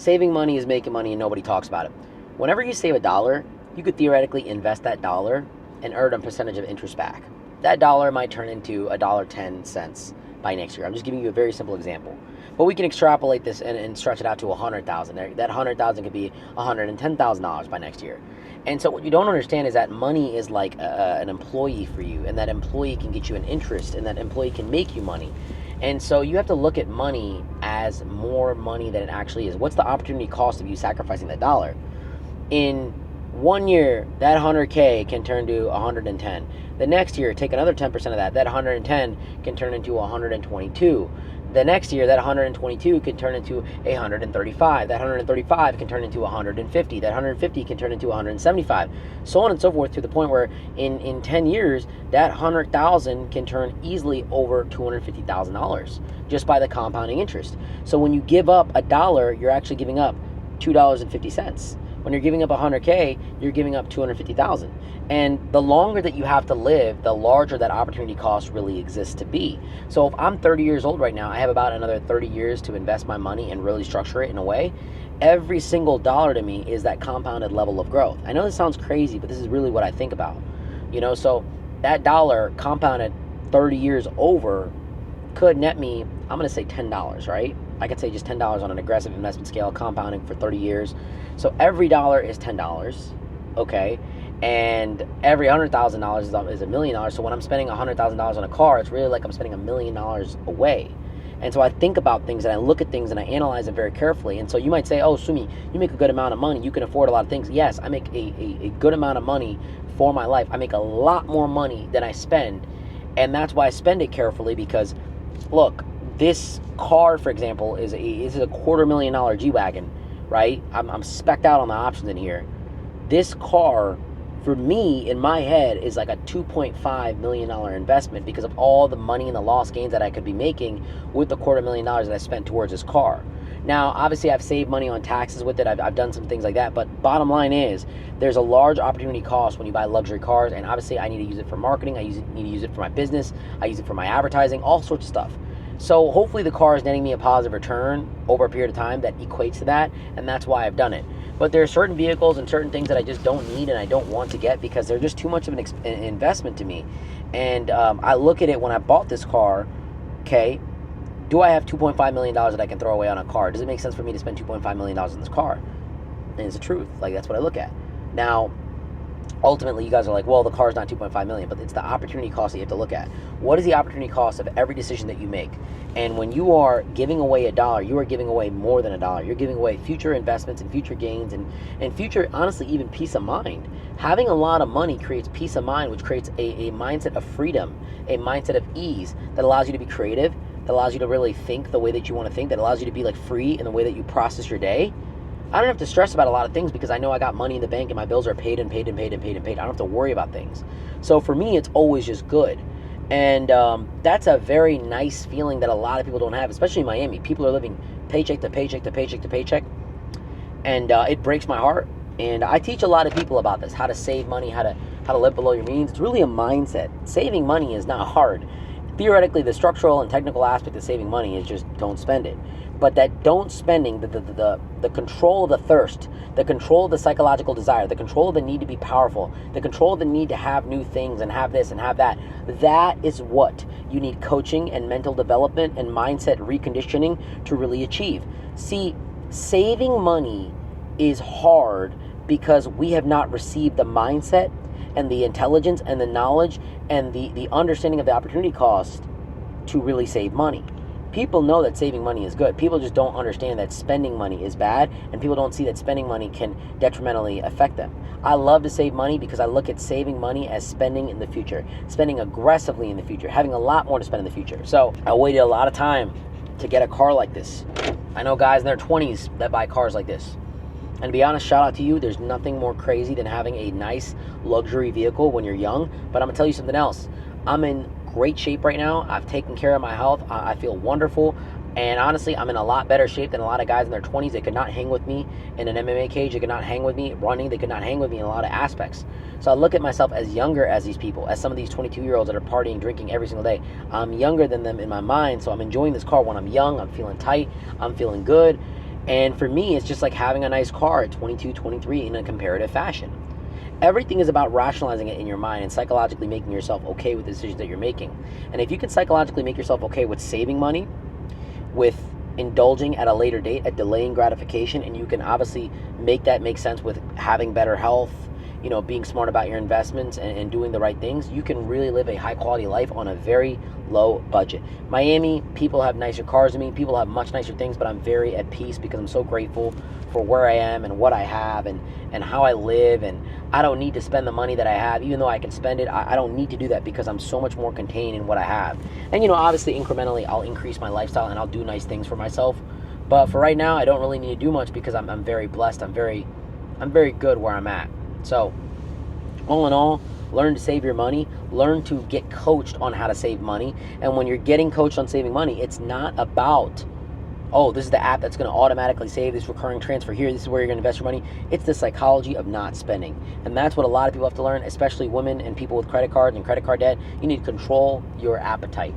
saving money is making money and nobody talks about it. Whenever you save $1, you could theoretically invest that dollar and earn a percentage of interest back. That dollar might turn into $1.10 by next year. I'm just giving you a very simple example. But we can extrapolate this and stretch it out to $100,000. That $100,000 could be $110,000 by next year. And so what you don't understand is that money is like an employee for you, and that employee can get you an interest, and that employee can make you money. And so you have to look at money as more money than it actually is. What's the opportunity cost of you sacrificing that dollar? In 1 year, that 100K can turn to 110. The next year, take another 10% of that. That 110 can turn into 122. The next year, that 122 can turn into 135. That 135 can turn into 150. That 150 can turn into 175. So on and so forth, to the point where in 10 years, that 100,000 can turn easily over $250,000 just by the compounding interest. So when you give up $1, you're actually giving up $2.50. When you're giving up 100K, you're giving up 250,000. And the longer that you have to live, the larger that opportunity cost really exists to be. So if I'm 30 years old right now, I have about another 30 years to invest my money and really structure it in a way. Every single dollar to me is that compounded level of growth. I know this sounds crazy, but this is really what I think about. So that dollar compounded 30 years over could net me, I'm going to say $10, right? I could say just $10 on an aggressive investment scale, compounding for 30 years. So every dollar is $10, okay? And every $100,000 is $1 million. So when I'm spending $100,000 on a car, it's really like I'm spending $1 million away. And so I think about things and I look at things and I analyze it very carefully. And so you might say, oh, Sumi, you make a good amount of money. You can afford a lot of things. Yes, I make a good amount of money for my life. I make a lot more money than I spend. And that's why I spend it carefully, because, look, this car, for example, is a $250,000 G-Wagon, right? I'm specced out on the options in here. This car, for me, in my head, is like a $2.5 million investment because of all the money and the lost gains that I could be making with the $250,000 that I spent towards this car. Now, obviously, I've saved money on taxes with it. I've done some things like that. But bottom line is, there's a large opportunity cost when you buy luxury cars. And obviously, I need to use it for marketing. I need to use it for my business. I use it for my advertising, all sorts of stuff. So hopefully the car is netting me a positive return over a period of time that equates to that, and that's why I've done it. But there are certain vehicles and certain things that I just don't need and I don't want to get because they're just too much of an investment to me. And I look at it when I bought this car, okay, do I have $2.5 million that I can throw away on a car? Does it make sense for me to spend $2.5 million on this car? And it's the truth. Like, that's what I look at. Now, ultimately, you guys are like, well, the car's not $2.5 million, but it's the opportunity cost that you have to look at. What is the opportunity cost of every decision that you make? And when you are giving away $1, you are giving away more than $1. You're giving away future investments and future gains and future, honestly, even peace of mind. Having a lot of money creates peace of mind, which creates a mindset of freedom, a mindset of ease that allows you to be creative, that allows you to really think the way that you want to think, that allows you to be like free in the way that you process your day. I don't have to stress about a lot of things because I know I got money in the bank and my bills are paid and paid and paid and paid and paid. I don't have to worry about things. So for me, it's always just good. And that's a very nice feeling that a lot of people don't have, especially in Miami. People are living paycheck to paycheck to paycheck to paycheck. And it breaks my heart. And I teach a lot of people about this, how to save money, how to live below your means. It's really a mindset. Saving money is not hard. Theoretically, the structural and technical aspect of saving money is just don't spend it. But that don't spending, the control of the thirst, the control of the psychological desire, the control of the need to be powerful, the control of the need to have new things and have this and have that, that is what you need coaching and mental development and mindset reconditioning to really achieve. See, saving money is hard because we have not received the mindset and the intelligence and the knowledge and the understanding of the opportunity cost to really save money. People know that saving money is good. People just don't understand that spending money is bad, and people don't see that spending money can detrimentally affect them. I love to save money because I look at saving money as spending in the future, spending aggressively in the future, having a lot more to spend in the future. So I waited a lot of time to get a car like this. I know guys in their 20s that buy cars like this. And to be honest, shout out to you. There's nothing more crazy than having a nice luxury vehicle when you're young. But I'm going to tell you something else. I'm in great shape right now. I've taken care of my health. I feel wonderful. And honestly, I'm in a lot better shape than a lot of guys in their 20s. They could not hang with me in an MMA cage. They could not hang with me running. They could not hang with me in a lot of aspects. So I look at myself as younger as these people, as some of these 22-year-olds that are partying, drinking every single day. I'm younger than them in my mind, so I'm enjoying this car when I'm young. I'm feeling tight. I'm feeling good. And for me, it's just like having a nice car at 22, 23 in a comparative fashion. Everything is about rationalizing it in your mind and psychologically making yourself okay with the decisions that you're making. And if you can psychologically make yourself okay with saving money, with indulging at a later date, at delaying gratification, and you can obviously make that make sense with having better health, being smart about your investments and doing the right things, you can really live a high quality life on a very low budget. Miami, people have nicer cars than me, people have much nicer things, but I'm very at peace because I'm so grateful for where I am and what I have and how I live, and I don't need to spend the money that I have. Even though I can spend it, I don't need to do that because I'm so much more contained in what I have. And obviously incrementally I'll increase my lifestyle and I'll do nice things for myself, but for right now I don't really need to do much because I'm very blessed. I'm very good where I'm at. So all in all, learn to save your money, learn to get coached on how to save money. And when you're getting coached on saving money, it's not about, oh, this is the app that's going to automatically save this recurring transfer here, this is where you're going to invest your money. It's the psychology of not spending. And that's what a lot of people have to learn, especially women and people with credit cards and credit card debt. You need to control your appetite.